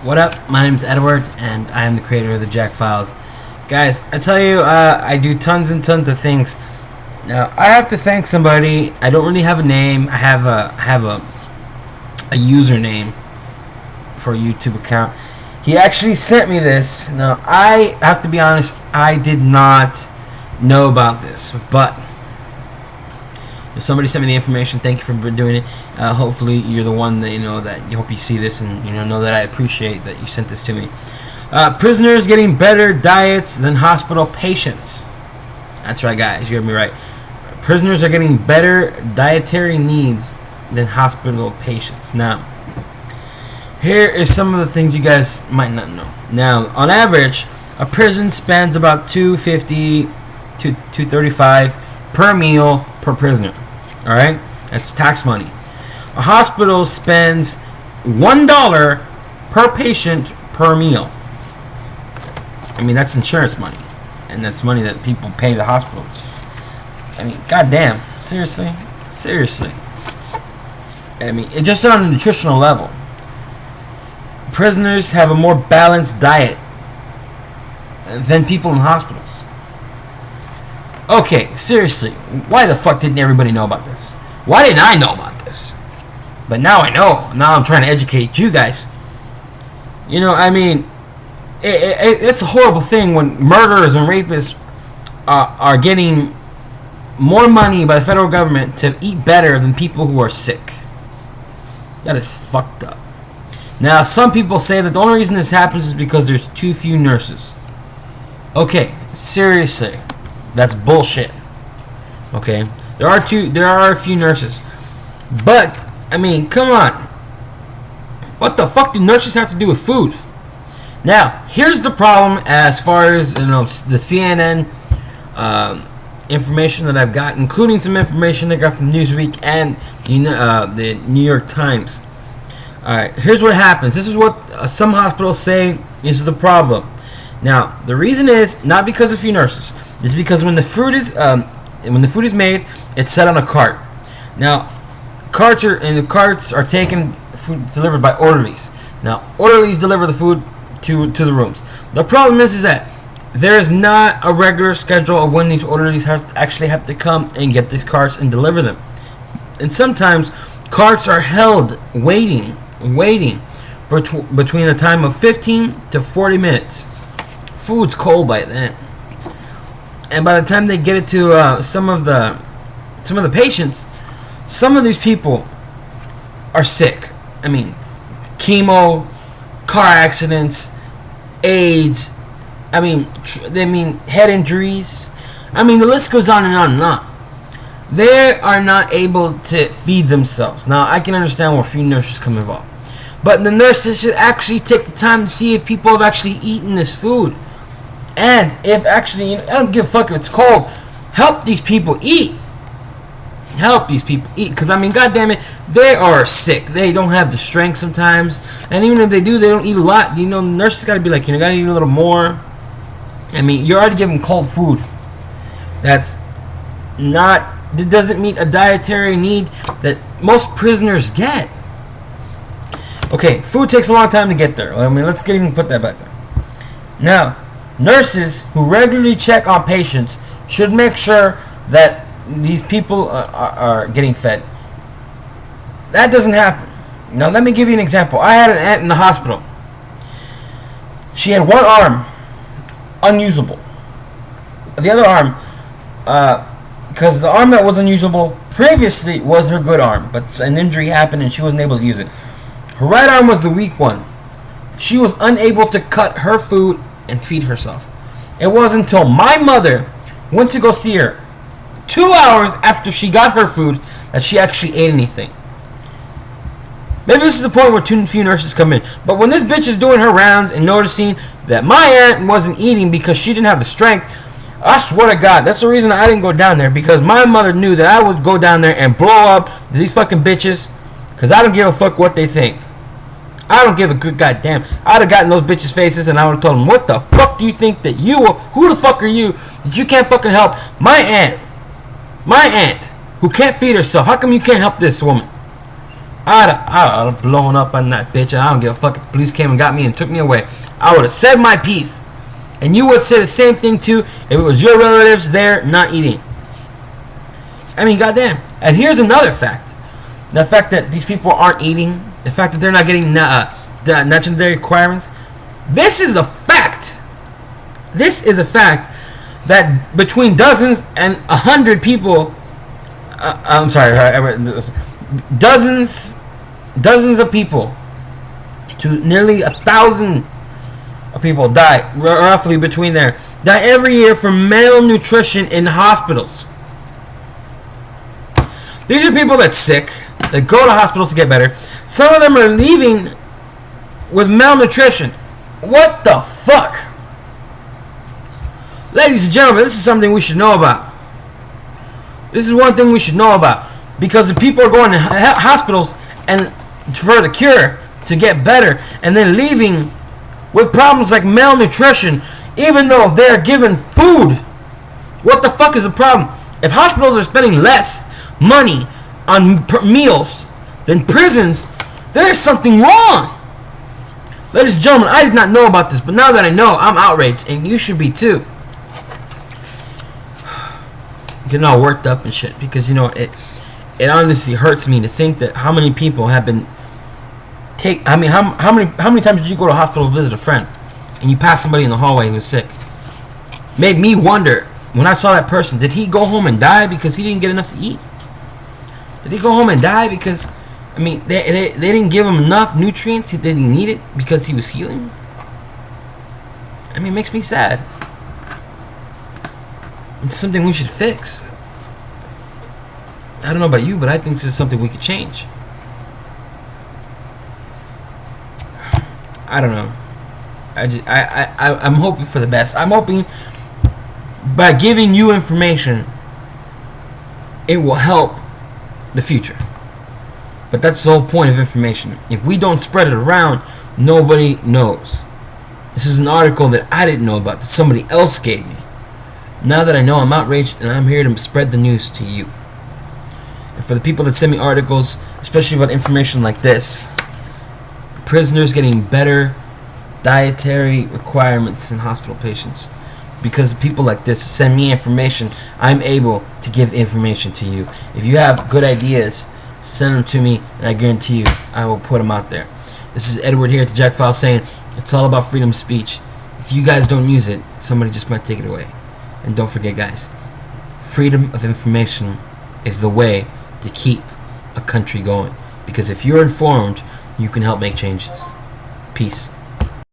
What up? My name's Edward, and I am the creator of the Jack Files. Guys, I tell you, I do tons and tons of things. Now, I have to thank somebody. I don't really have a name. I have a username for a YouTube account. He actually sent me this. Now, I have to be honest, I did not know about this, but if somebody sent me the information, thank you for doing it. Hopefully, you're the one that you hope you see this and know that I appreciate that you sent this to me. Prisoners getting better diets than hospital patients. That's right, guys. You heard me right. Prisoners are getting better dietary needs than hospital patients. Now, here is some of the things you guys might not know. Now, on average, a prison spends about $250 to $235 per meal per prisoner. All right, that's tax money. A hospital spends $1 per patient per meal. I mean, that's insurance money, and that's money that people pay the hospitals. I mean, goddamn, seriously. I mean, it just on a nutritional level. Prisoners have a more balanced diet than people in hospitals. Okay, seriously, why the fuck didn't everybody know about this? Why didn't I know about this? But now I know. Now I'm trying to educate you guys. I mean, it's a horrible thing when murderers and rapists are getting more money by the federal government to eat better than people who are sick. That is fucked up. Now, some people say that the only reason this happens is because there's too few nurses. Okay, seriously. That's bullshit. Okay, there are a few nurses, but I mean, come on. What the fuck do nurses have to do with food? Now, here's the problem as far as the CNN information that I've got, including some information I got from Newsweek and the New York Times. All right, here's what happens. This is what some hospitals say is the problem. Now, the reason is not because of few nurses. It's because when the food is made, it's set on a cart. Now, carts are taken, food delivered by orderlies. Now, orderlies deliver the food to the rooms. The problem is that there is not a regular schedule of when these orderlies actually have to come and get these carts and deliver them. And sometimes carts are held waiting between a time of 15 to 40 minutes. Food's cold by then, and by the time they get it to some of the patients, some of these people are sick. I mean, chemo, car accidents, AIDS. I mean, head injuries. I mean, the list goes on and on and on. They are not able to feed themselves. Now, I can understand where few nurses come involved, but the nurses should actually take the time to see if people have actually eaten this food. And if actually, I don't give a fuck if it's cold, help these people eat. Because, I mean, goddammit, they are sick. They don't have the strength sometimes. And even if they do, they don't eat a lot. Nurses got to be like, got to eat a little more. I mean, you're already giving cold food. It doesn't meet a dietary need that most prisoners get. Okay, food takes a long time to get there. I mean, let's get even put that back there. Now, nurses who regularly check on patients should make sure that these people are getting fed. That doesn't happen. Now, let me give you an example. I had an aunt in the hospital. She had one arm unusable. The other arm, because the arm that was unusable previously was her good arm, but an injury happened and she wasn't able to use it. Her right arm was the weak one. She was unable to cut her food and feed herself. It wasn't until my mother went to go see her 2 hours after she got her food that she actually ate anything. Maybe this is the point where too few nurses come in. But when this bitch is doing her rounds and noticing that my aunt wasn't eating because she didn't have the strength, I swear to God, that's the reason I didn't go down there, because my mother knew that I would go down there and blow up these fucking bitches, because I don't give a fuck what they think. I don't give a good goddamn. I'd have gotten those bitches' faces and I would have told them, what the fuck do you think that you are? Who the fuck are you that you can't fucking help my aunt, who can't feed herself? How come you can't help this woman? I'd have blown up on that bitch. I don't give a fuck if the police came and got me and took me away. I would have said my piece. And you would say the same thing too if it was your relatives there not eating. I mean, goddamn. And here's another fact. The fact that these people aren't eating. The fact that they're not getting the dietary requirements. This is a fact. This is a fact that between dozens and 100 people... I'm sorry. Dozens of people to nearly 1,000 people die, roughly between there, die every year from malnutrition in hospitals. These are people that's sick, that go to hospitals to get better. Some of them are leaving with malnutrition. What the fuck? Ladies and gentlemen, this is something we should know about. This is one thing we should know about. Because the people are going to hospitals and for the cure, to get better, and then leaving with problems like malnutrition, even though they're given food. What the fuck is the problem? If hospitals are spending less money on meals than prisons, there's something wrong. Ladies and gentlemen, I did not know about this, but now that I know, I'm outraged, and you should be too. Getting all worked up and shit, because you know it honestly hurts me to think that how many people have been how many times did you go to a hospital to visit a friend and you passed somebody in the hallway who was sick? Made me wonder, when I saw that person, did he go home and die because he didn't get enough to eat? Did he go home and die because, I mean, they didn't give him enough nutrients that he needed because he was healing? I mean, it makes me sad. It's something we should fix. I don't know about you, but I think this is something we could change. I don't know. I'm hoping for the best. I'm hoping by giving you information, it will help the future. But that's the whole point of information. If we don't spread it around, nobody knows. This is an article that I didn't know about, that somebody else gave me. Now that I know, I'm outraged, and I'm here to spread the news to you. And for the people that send me articles, especially about information like this, prisoners getting better dietary requirements in hospital patients, because people like this send me information, I'm able to give information to you. If you have good ideas, send them to me, and I guarantee you I will put them out there. This is Edward here at the Jack File saying it's all about freedom of speech. If you guys don't use it, somebody just might take it away. And don't forget, guys, freedom of information is the way to keep a country going. Because if you're informed, you can help make changes. Peace.